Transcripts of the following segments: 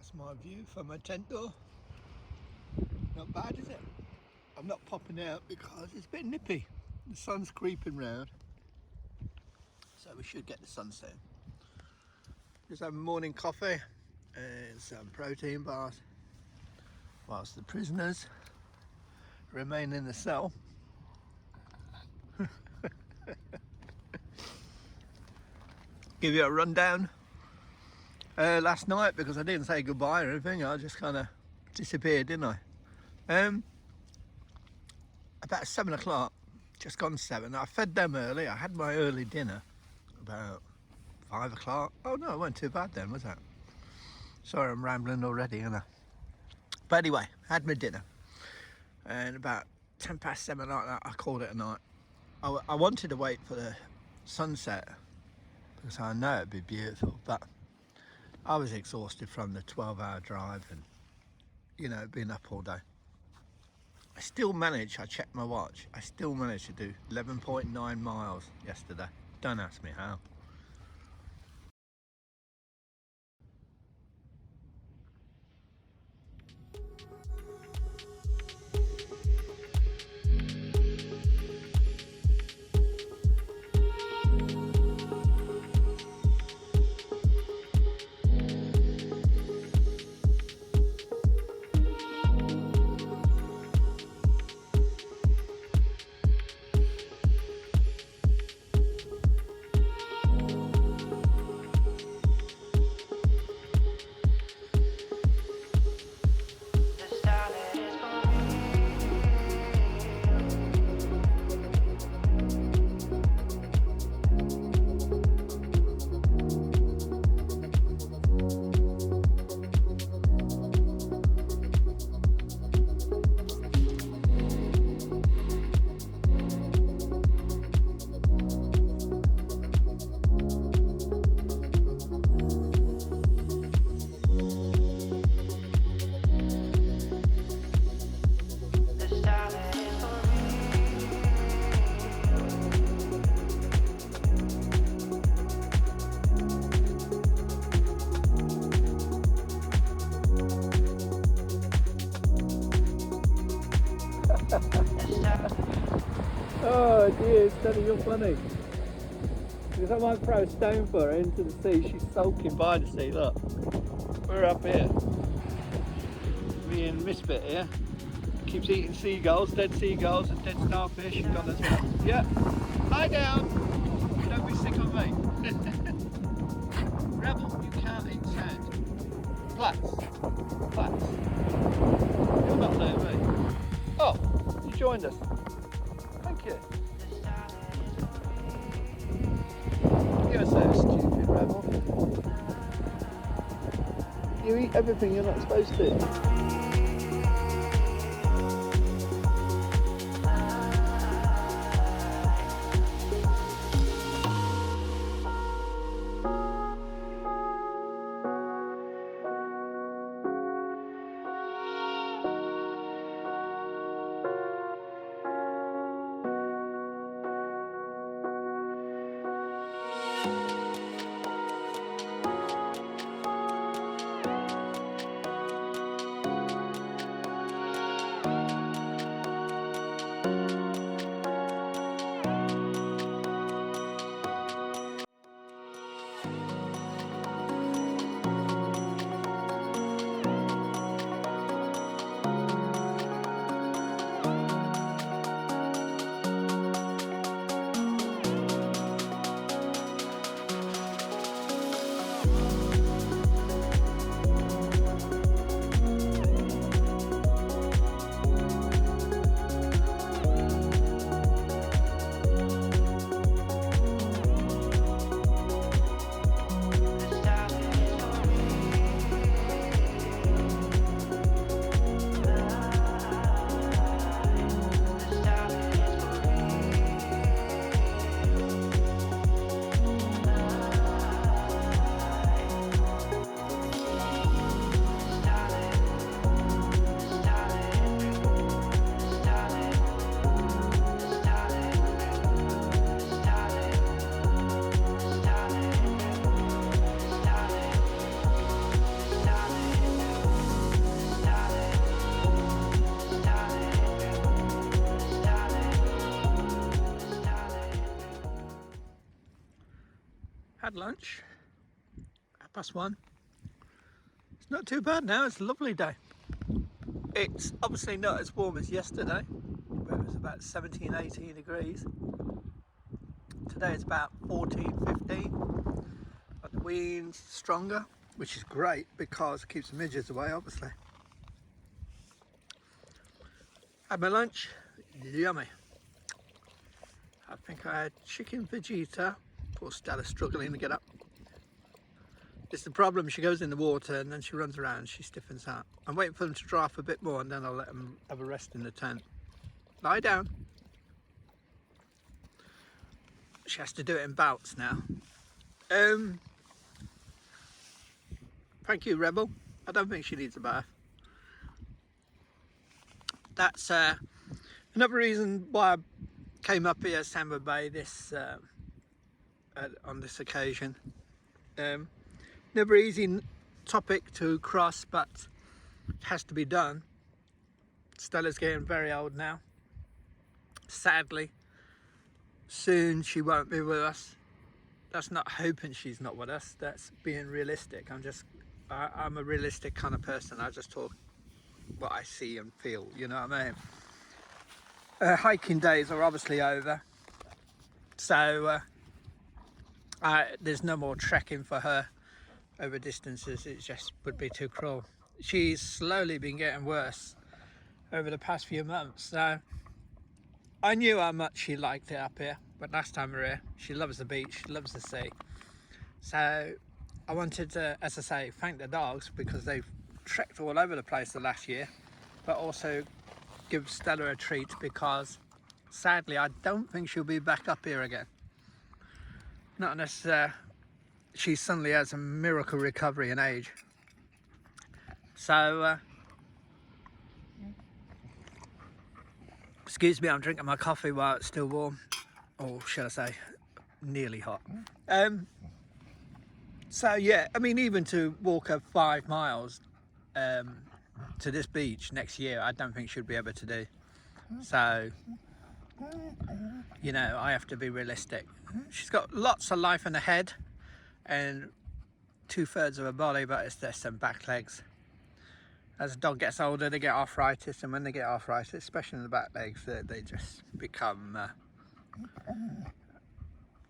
That's my view from my tent door. Not bad, is it? I'm not popping out because it's a bit nippy. The sun's creeping round, so we should get the sun soon. Just have a morning coffee and some protein bars whilst the prisoners remain in the cell. Give you a rundown. Last night, because I didn't say goodbye or anything, I just kind of disappeared, didn't I? About 7 o'clock, just gone 7. I fed them early. I had my early dinner about 5 o'clock. Oh no, it wasn't too bad then, was it? Sorry, I'm rambling already, aren't I? But anyway, had my dinner. And about 10 past 7 like that, I called it a night. I wanted to wait for the sunset because I know it'd be beautiful, but I was exhausted from the 12-hour drive and, you know, being up all day. I still managed, I checked my watch, I still managed to do 11.9 miles yesterday. Don't ask me how. Oh dear, Stella, you're funny. Because I might throw a stone for her into the sea. She's sulking by the sea, look. We're up here. Me and Misfit here. Keeps eating seagulls, dead seagulls and dead starfish and God knows what. Yeah, lie down. Don't be sick on me. Rebel, you can't eat sand. Flats. You're not letting me. Oh, you joined us. Thank you. You're so stupid, Rebel. You eat everything you're not supposed to. lunch. 1:30. It's not too bad now. It's a lovely day. It's obviously not as warm as yesterday, where it was about 17, 18 degrees. Today it's about 14, 15. But the wind's stronger, which is great because it keeps the midges away, obviously. Had my lunch, yummy. I think I had chicken vegeta. Poor Stella struggling to get up. It's the problem, she goes in the water and then she runs around, she stiffens out. I'm waiting for them to dry off a bit more and then I'll let them have a rest in the tent. Lie down. She has to do it in bouts now. Thank you, Rebel. I don't think she needs a bath. That's another reason why I came up here, Sandwood Bay, on this occasion. Never easy topic to cross, but it has to be done. Stella's getting very old now. Sadly, soon she won't be with us. That's not hoping she's not with us. That's being realistic. I'm a realistic kind of person. I just talk what I see and feel. You know what I mean? Hiking days are obviously over, so there's no more trekking for her over distances. It just would be too cruel. She's slowly been getting worse over the past few months, so I knew how much she liked it up here, but last time we were here, she loves the beach, she loves the sea. So I wanted to, as I say, thank the dogs because they've trekked all over the place the last year, but also give Stella a treat because sadly I don't think she'll be back up here again. Not unless she suddenly has a miracle recovery in age. So, excuse me, I'm drinking my coffee while it's still warm, or should I say, nearly hot. So yeah, I mean, even to walk her 5 miles to this beach next year, I don't think she'll be able to do. So, you know, I have to be realistic. She's got lots of life in her head and 2/3 of her body, but it's just some back legs. As a dog gets older, they get arthritis, and when they get arthritis, especially in the back legs, they just become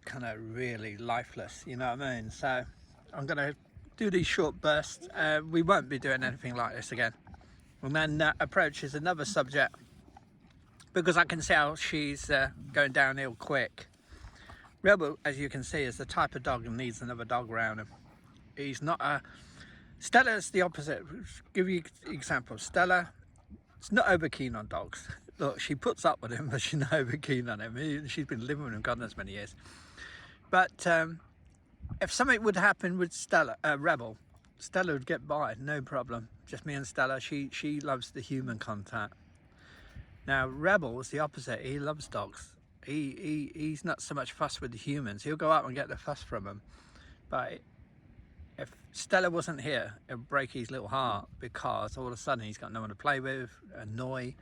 kind of really lifeless, you know what I mean? So I'm going to do these short bursts. We won't be doing anything like this again. And then that approaches another subject, because I can see how she's going downhill quick. Rebel, as you can see, is the type of dog that needs another dog around him. He's not a... Stella's the opposite. Give you an example. Stella is not over keen on dogs. Look, she puts up with him, but she's not over keen on him. She's been living with him God knows many years. But if something would happen with Stella, Rebel, Stella would get by, no problem. Just me and Stella. She loves the human contact. Now Rebel is the opposite. He loves dogs. He's not so much fussed with the humans. He'll go out and get the fuss from them. But if Stella wasn't here, it would break his little heart, because all of a sudden he's got no one to play with, annoy.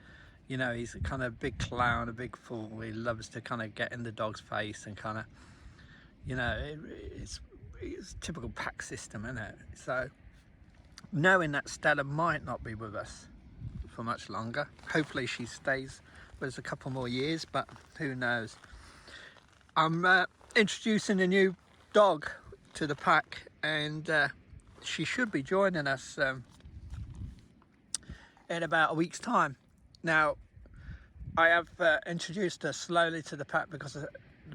You know, he's a kind of big clown, a big fool. He loves to kind of get in the dog's face and kind of, you know, it's typical pack system, isn't it? So knowing that Stella might not be with us for much longer, hopefully she stays with us a couple more years, but who knows. I'm introducing a new dog to the pack, and she should be joining us in about a week's time. Now I have introduced her slowly to the pack because the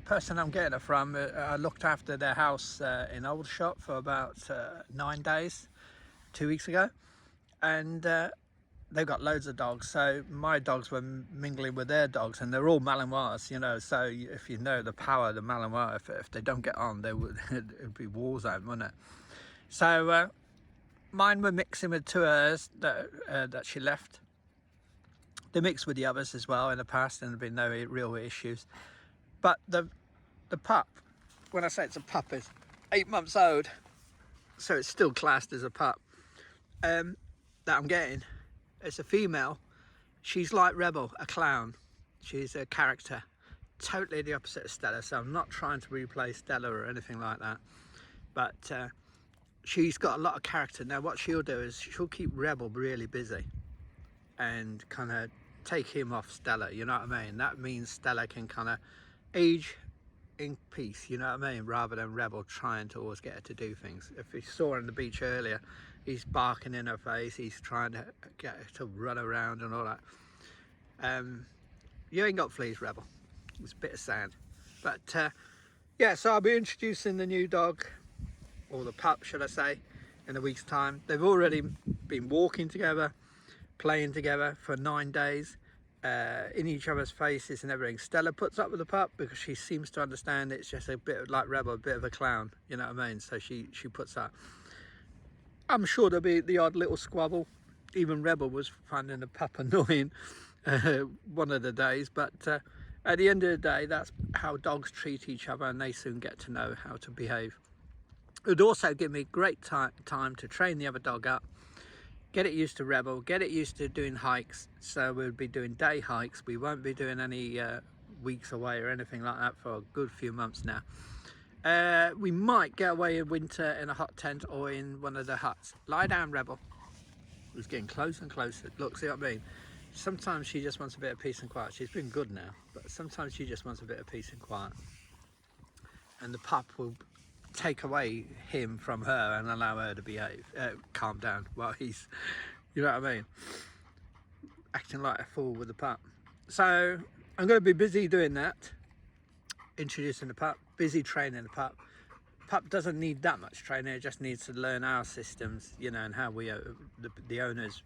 person I'm getting her from, I looked after their house in Aldershot for about 9 days 2 weeks ago, and they've got loads of dogs, so my dogs were mingling with their dogs, and they're all Malinois, you know. So if you know the power of the Malinois, if they don't get on, it would be war zone, wouldn't it? So mine were mixing with 2 hers that she left. They mixed with the others as well in the past, and there have been no real issues. But the pup, when I say it's a pup, is 8 months old, so it's still classed as a pup, that I'm getting. It's a female. She's like Rebel, a clown. She's a character, totally the opposite of Stella. So I'm not trying to replace Stella or anything like that. but she's got a lot of character. Now what she'll do is she'll keep Rebel really busy and kind of take him off Stella, you know what I mean? That means Stella can kind of age in peace, you know what I mean, rather than Rebel trying to always get her to do things. If you saw her on the beach earlier, he's barking in her face, he's trying to get her to run around and all that. You ain't got fleas, Rebel. It's a bit of sand. But yeah, so I'll be introducing the new dog, or the pup should I say, in a week's time. They've already been walking together, playing together for 9 days, in each other's faces and everything. Stella puts up with the pup because she seems to understand it's just a bit like Rebel, a bit of a clown, you know what I mean? So she puts up. I'm sure there'll be the odd little squabble. Even Rebel was finding the pup annoying one of the days, but at the end of the day, that's how dogs treat each other, and they soon get to know how to behave. It would also give me great time to train the other dog up, get it used to Rebel, get it used to doing hikes. So we'll be doing day hikes. We won't be doing any weeks away or anything like that for a good few months now. We might get away in winter in a hot tent or in one of the huts. Lie down, Rebel. It's getting closer and closer. Look, see what I mean? Sometimes she just wants a bit of peace and quiet. She's been good now, but sometimes she just wants a bit of peace and quiet. And the pup will take away him from her and allow her to behave, calm down while he's, you know what I mean, acting like a fool with the pup. So I'm going to be busy doing that, introducing the pup, busy training the pup. Pup doesn't need that much training, it just needs to learn our systems, you know, and how we the owners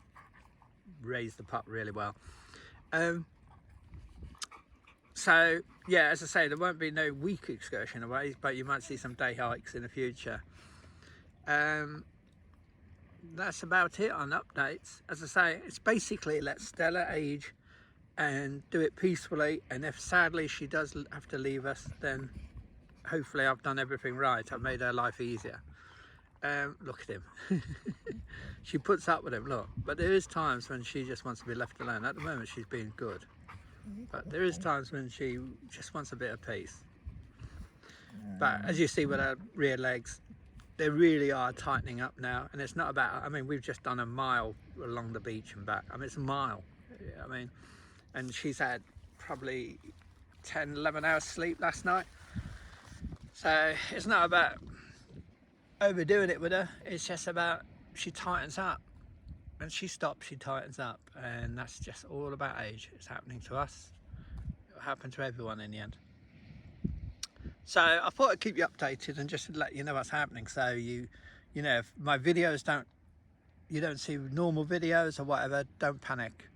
raise the pup really well. So yeah, as I say, there won't be no week excursion away, but you might see some day hikes in the future. That's about it on updates. As I say, it's basically let Stella age and do it peacefully, and if sadly she does have to leave us, then hopefully I've done everything right. I've made her life easier. Look at him. She puts up with him, look. But there is times when she just wants to be left alone. At the moment she's being good, but there is times when she just wants a bit of peace. But as you see with her rear legs, they really are tightening up now. And it's not about, I mean, we've just done a mile along the beach and back. I mean, it's a mile, I mean, and she's had probably 10, 11 hours sleep last night. So it's not about overdoing it with her, it's just about she tightens up. When she stops, she tightens up, and that's just all about age. It's happening to us, it'll happen to everyone in the end. So I thought I'd keep you updated and just let you know what's happening. So you know, if my videos you don't see normal videos or whatever, don't panic.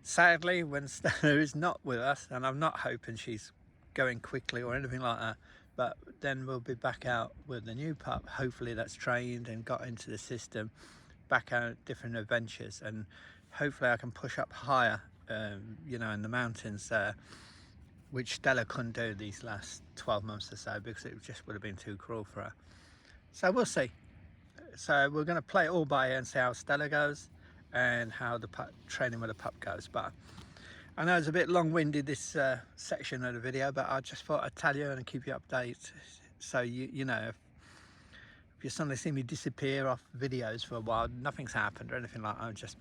Sadly, when Stella is not with us, and I'm not hoping she's going quickly or anything like that, but then we'll be back out with the new pup, hopefully that's trained and got into the system, back out different adventures, and hopefully I can push up higher, you know, in the mountains, which Stella couldn't do these last 12 months or so because it just would have been too cruel for her. So we'll see. So we're going to play it all by ear and see how Stella goes and how the training with the pup goes. But I know it's a bit long-winded, this section of the video, but I just thought I'd tell you and keep you updated. So you know, if you suddenly see me disappear off videos for a while, nothing's happened or anything like that. I'm just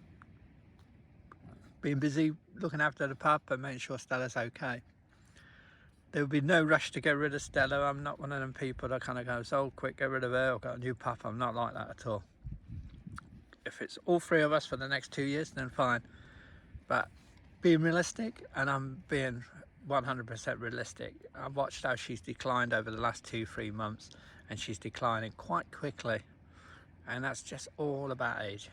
being busy looking after the pup and making sure Stella's okay. There will be no rush to get rid of Stella. I'm not one of them people that kind of goes, oh quick, get rid of her, I've got a new pup. I'm not like that at all. If it's all three of us for the next 2 years, then fine. But being realistic, and I'm being 100% realistic, I've watched how she's declined over the last 2-3 months, and she's declining quite quickly, and that's just all about age.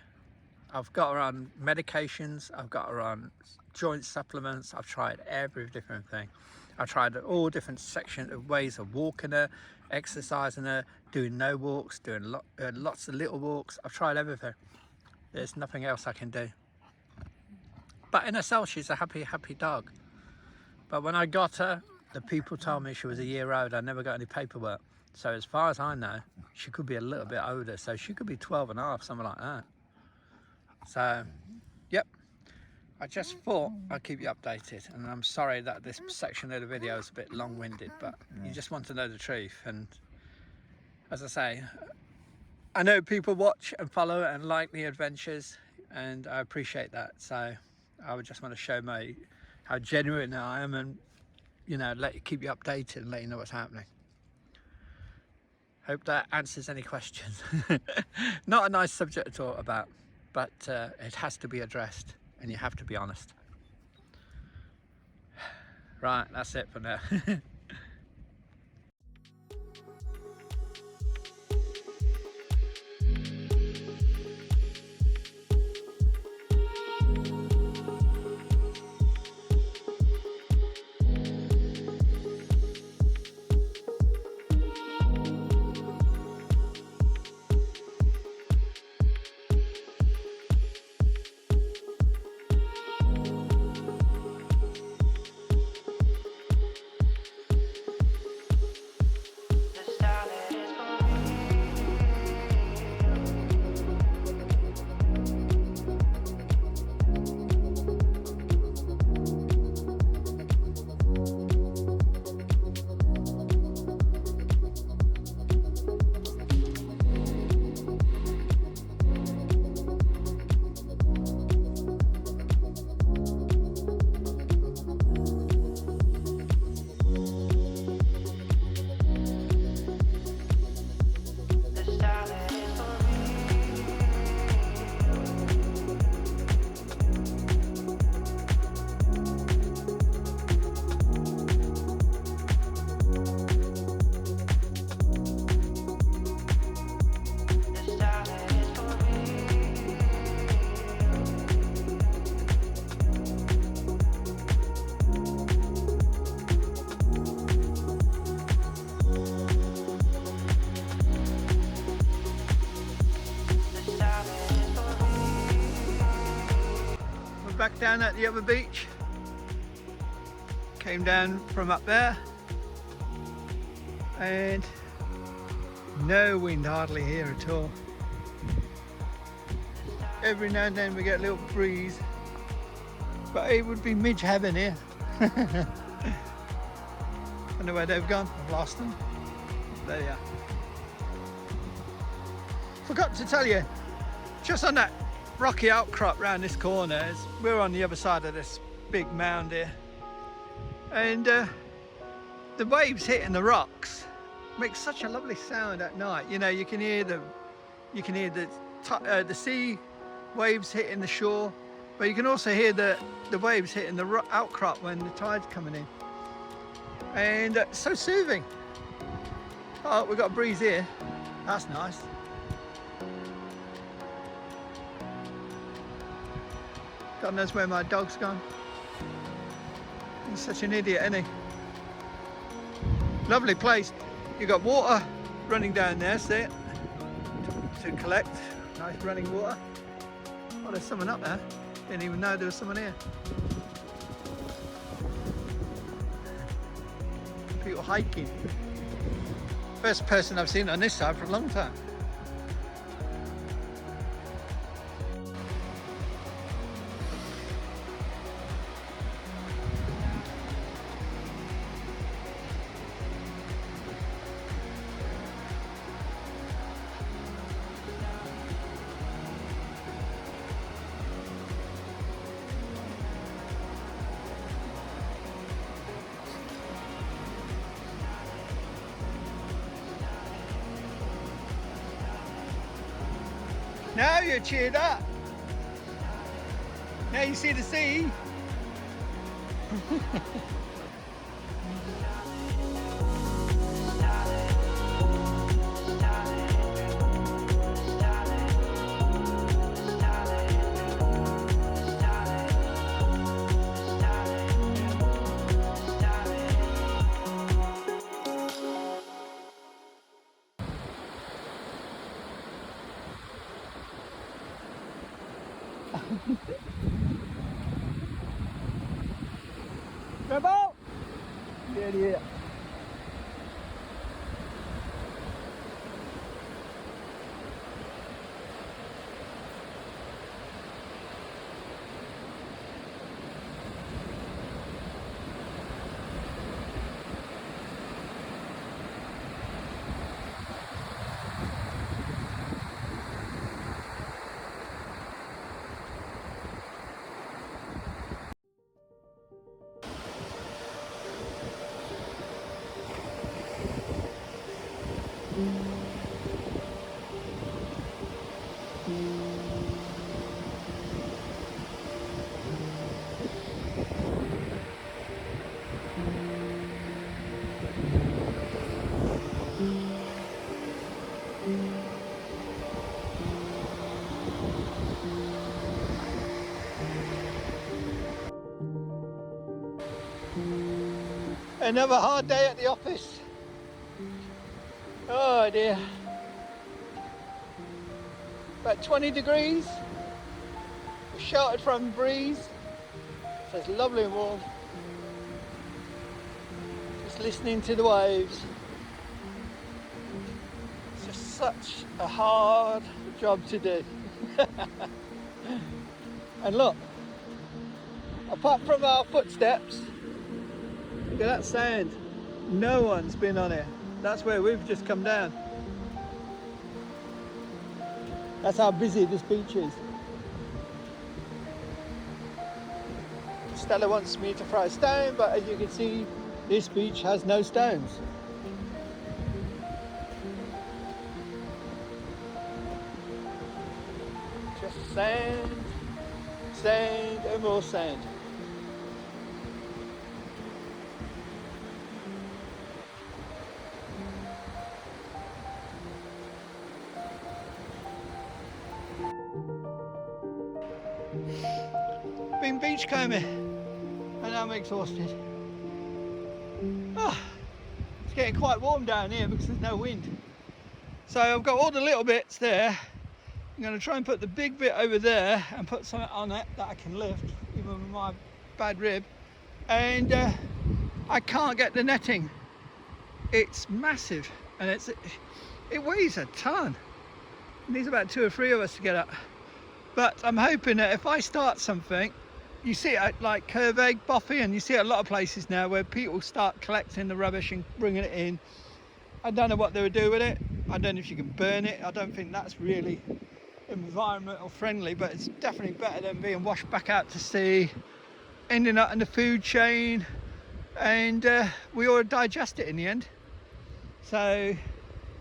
I've got her on medications, I've got her on joint supplements, I've tried every different thing. I've tried all different sections of ways of walking her, exercising her, doing no walks, doing lots of little walks. I've tried everything. There's nothing else I can do. But in herself, she's a happy dog. But when I got her, the people told me she was a year old. I never got any paperwork. So as far as I know, she could be a little bit older. So she could be 12 and a half, something like that. So, yep. I just thought I'd keep you updated, and I'm sorry that this section of the video is a bit long-winded, but you just want to know the truth, and as I say, I know people watch and follow and like the adventures, and I appreciate that. So I would just want to show how genuine I am, and keep you updated and let you know what's happening. Hope that answers any questions. Not a nice subject to talk about, but it has to be addressed, and you have to be honest. Right, that's it for now. Back down at the other beach. Came down from up there, and no wind hardly here at all. Every now and then we get a little breeze, but it would be midge heaven here. I don't know where they've gone. I've lost them. There they are. Forgot to tell you, just on that rocky outcrop round this corner, we're on the other side of this big mound here, and the waves hitting the rocks make such a lovely sound at night. You can hear the sea waves hitting the shore, but you can also hear the waves hitting the outcrop when the tide's coming in, and so soothing. Oh, we've got a breeze here. That's nice. God knows where my dog's gone. He's such an idiot, isn't he? Lovely place. You've got water running down there, see it? To collect. Nice running water. Oh, there's someone up there. Didn't even know there was someone here. People hiking. First person I've seen on this side for a long time. Now you're cheered up. Now you see the sea. Rebel! Idiot. Another hard day at the office. Oh dear. About 20 degrees. We're sheltered from breeze. So it's lovely and warm. Just listening to the waves. It's just such a hard job to do. And look, apart from our footsteps, look at that sand. No one's been on it. That's where we've just come down. That's how busy this beach is. Stella wants me to throw a stone, but as you can see, this beach has no stones. Just sand, sand and more sand. Been beachcombing and I'm exhausted. Oh, it's getting quite warm down here because there's no wind. So I've got all the little bits there. I'm going to try and put the big bit over there and put something on it that I can lift, even with my bad rib. And I can't get the netting. It's massive and it weighs a ton. It needs about 2 or 3 of us to get up. But I'm hoping that if I start something, you see it at like Curve Egg, Boffy, and you see it at a lot of places now where people start collecting the rubbish and bringing it in. I don't know what they would do with it. I don't know if you can burn it. I don't think that's really environmental friendly, but it's definitely better than being washed back out to sea, ending up in the food chain, and we all digest it in the end. So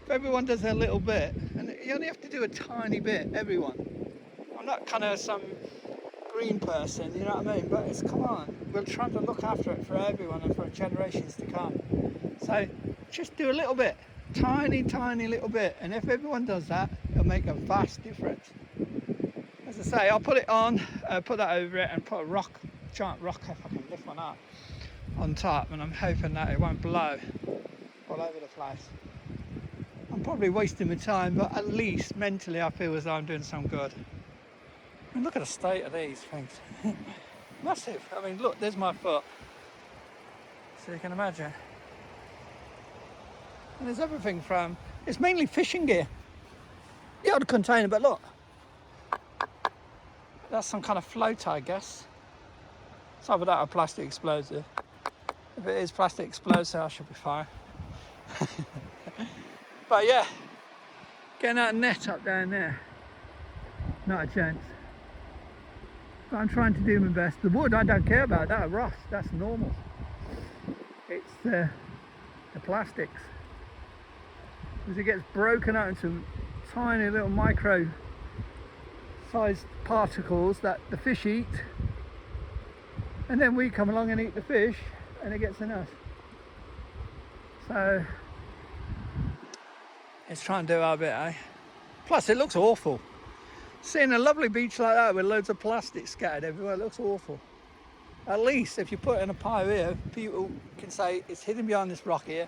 if everyone does their little bit, and you only have to do a tiny bit, everyone. I'm not kind of some green person, you know what I mean, but it's, come on, we're trying to look after it for everyone and for generations to come. So just do a little bit, tiny little bit, and if everyone does that, it'll make a vast difference. As I say, I'll put it on, put that over it, and put a rock, giant rock, if I can lift one up, on top, and I'm hoping that it won't blow all over the place. I'm probably wasting my time, but at least mentally I feel as though I'm doing some good. I mean, look at the state of these things. Massive. I mean, look, there's my foot. So you can imagine. And there's everything from, it's mainly fishing gear. The old container, but look. That's some kind of float, I guess. It's either that or plastic explosive. If it is plastic explosive, I should be fine. But yeah, getting that net up down there, not a chance. But I'm trying to do my best. The wood I don't care about, that rust, that's normal. It's the plastics. As it gets broken out into tiny little micro sized particles that the fish eat, and then we come along and eat the fish and it gets in us. So let's try and do our bit, eh? Plus it looks awful. Seeing a lovely beach like that with loads of plastic scattered everywhere, it looks awful. At least if you put it in a pile here, people can say it's hidden behind this rock here.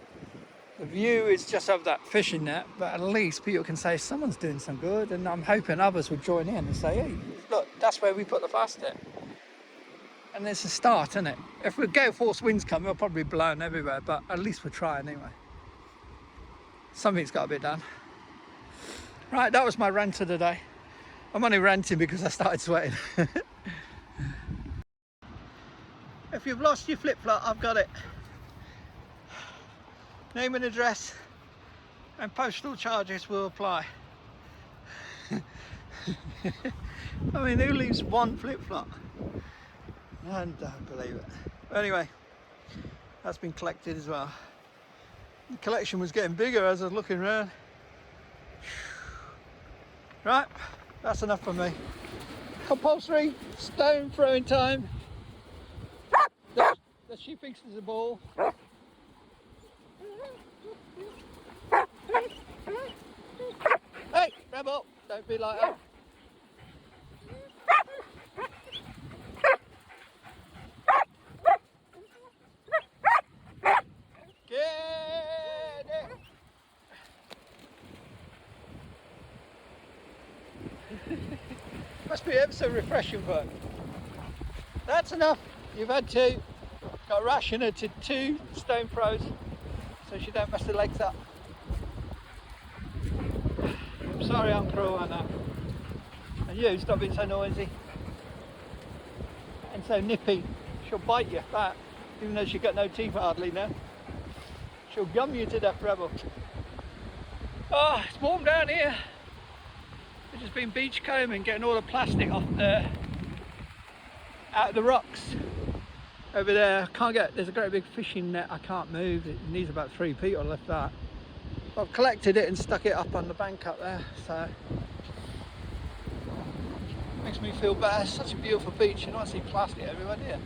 The view is just of that fishing net, but at least people can say someone's doing some good, and I'm hoping others would join in and say, hey, look, that's where we put the plastic. And it's a start, isn't it? If we gale force winds come, we'll probably be blown everywhere, but at least we're trying anyway. Something's got to be done. Right, that was my rant of the day. I'm only ranting because I started sweating. If you've lost your flip-flop, I've got it. Name and address and postal charges will apply. I mean, who leaves one flip-flop? I don't believe it. But anyway, that's been collected as well. The collection was getting bigger as I was looking around. Right, that's enough for me. Compulsory stone throwing time. That she thinks is a ball. Hey, rebel, don't be like that. Must be ever so refreshing, but that's enough. You've had two. Got to ration her to 2 stone throws so she don't mess her legs up. I'm sorry I'm cruel, I know. And you, stop being so noisy and so nippy. She'll bite you back, even though she's got no teeth hardly now. She'll gum you to death, Rebel. Oh, it's warm down here. We've just been beach combing, getting all the plastic off out of the rocks. Over there, there's a great big fishing net I can't move. It needs about 3 feet to lift that. I've collected it and stuck it up on the bank up there, so makes me feel better. It's such a beautiful beach, you don't see plastic everywhere, do you?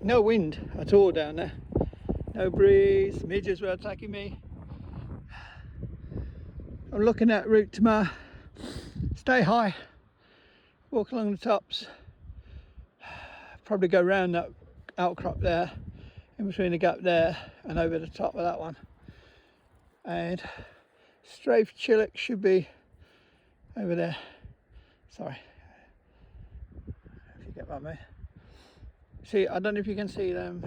No wind at all down there, no breeze, midges were attacking me. I'm looking at route to my stay high, walk along the tops, probably go round that outcrop there, in between the gap there and over the top of that one, and strafe Chillick should be over there. Sorry, if you get by me. See, I don't know if you can see them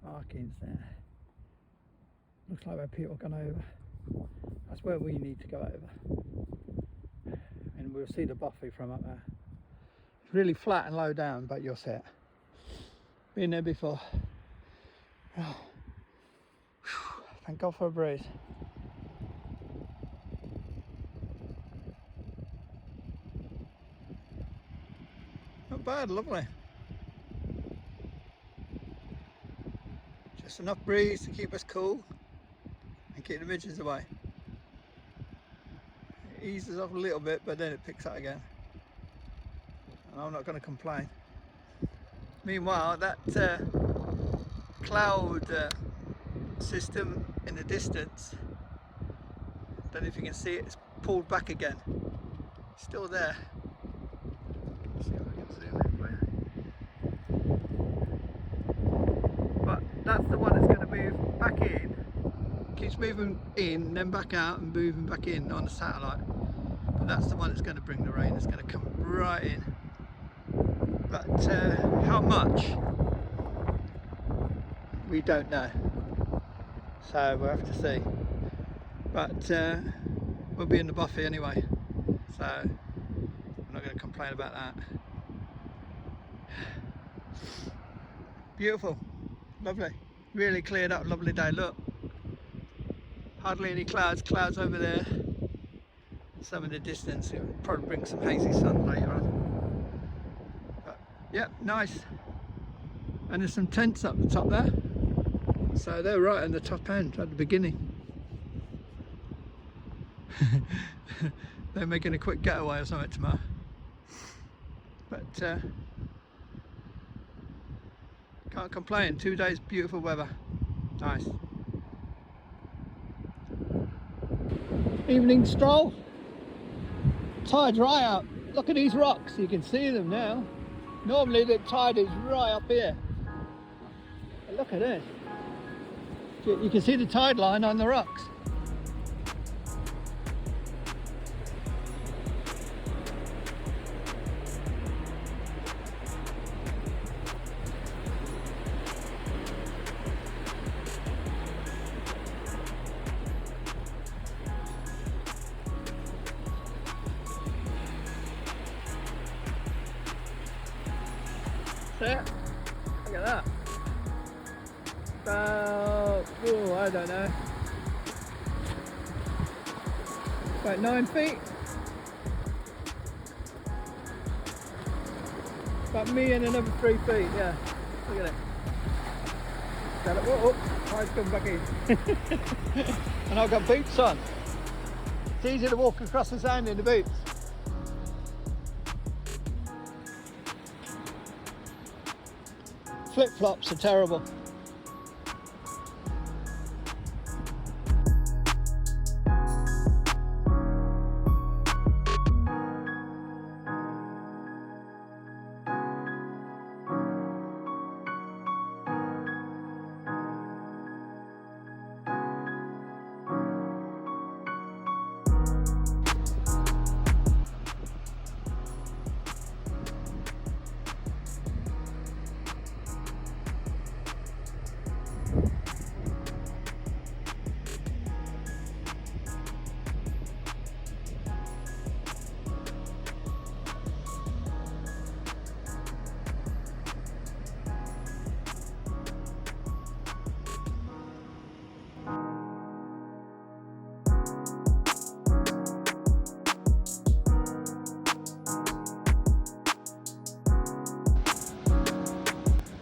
markings there. Looks like where people gone over. That's where we need to go over. And we'll see the buffet from up there. It's really flat and low down, but you'll see it. Been there before. Oh. Thank God for a breeze. Not bad, lovely. Just enough breeze to keep us cool and keep the midges away. It eases off a little bit, but then it picks up again. And I'm not going to complain. Meanwhile, that cloud system in the distance, don't know if you can see it, it's pulled back again. It's still there. Let's see if I can zoom in for you. But that's the one that's going to move back in. Keeps moving in, then back out and moving back in on the satellite. But that's the one that's going to bring the rain. It's going to come right in. But how much? We don't know. So we'll have to see. But we'll be in the buffet anyway. So I'm not going to complain about that. Beautiful. Lovely. Really cleared up, lovely day. Look. Hardly any clouds. Clouds over there. Some in the distance. It'll probably bring some hazy sun later on. But yeah, nice. And there's some tents up the top there. So they're right on the top end at the beginning. They're making a quick getaway or something tomorrow. But can't complain. 2 days beautiful weather. Nice. Evening stroll. Tide's right out. Look at these rocks. You can see them now. Normally the tide is right up here. But look at this. You can see the tide line on the rocks. it. Look at that. About, oh, I don't know. About 9 feet. About me and another 3 feet, yeah. Look at it. Got it. Oh, I've come back in. And I've got boots on. It's easy to walk across the sand in the boots. Flip-flops are terrible.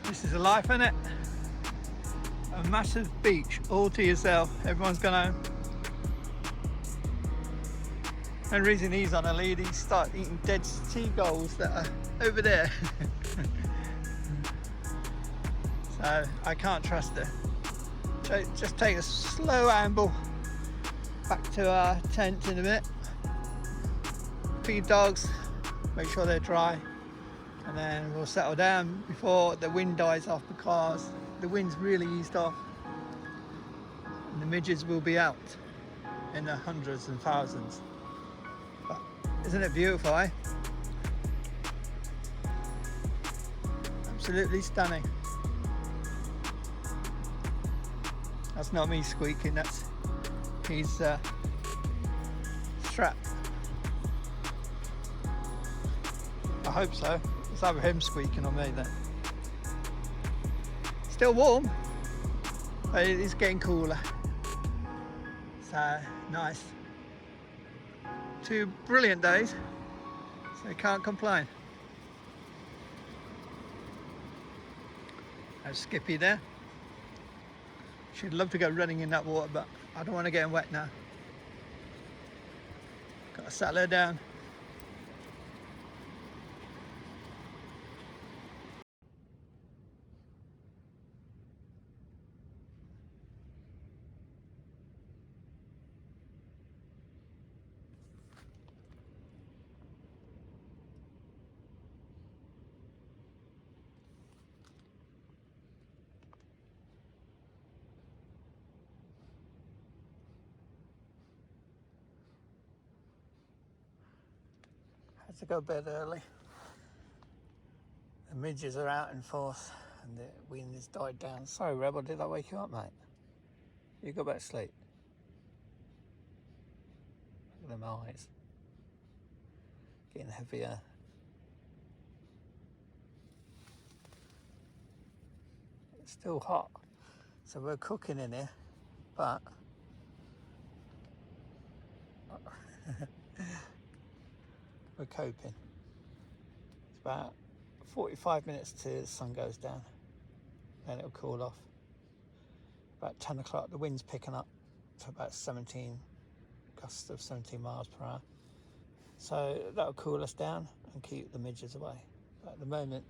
This is a life, isn't it? A massive beach all to yourself. Everyone's gone home. The reason he's on a lead, he started eating dead seagulls that are over there. So I can't trust her. So just take a slow amble back to our tent in a bit. Feed dogs, make sure they're dry, and then we'll settle down before the wind dies off, because the wind's really eased off and the midges will be out in the hundreds and thousands. But isn't it beautiful, eh? Absolutely stunning. That's not me squeaking, that's he's strapped. I hope so. It's either him squeaking or me then. Still warm, but it is getting cooler. So nice. 2 brilliant days, so you can't complain. There's Skippy there. She'd love to go running in that water, but I don't want to get him wet now. Got to settle her down. Had to go to bed early. The midges are out in force and the wind has died down. Sorry, Rebel, did I wake you up, mate? You go back to sleep. Look at them eyes. Getting heavier. It's still hot, so we're cooking in here, but we're coping. It's about 45 minutes till the sun goes down, then it'll cool off. About 10 o'clock, the wind's picking up to about 17, gusts of 17 miles per hour. So that'll cool us down and keep the midges away. But at the moment,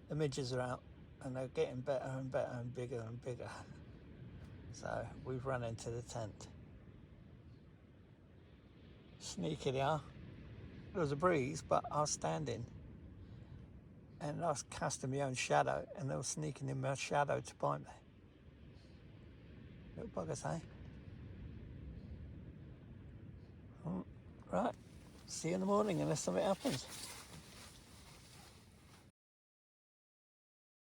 the midges are out and they're getting better and better and bigger and bigger. So we've run into the tent. Sneaky they are. There was a breeze, but I was standing and I was casting my own shadow and they were sneaking in my shadow to bite me. Little buggers, eh? Right, see you in the morning unless something happens.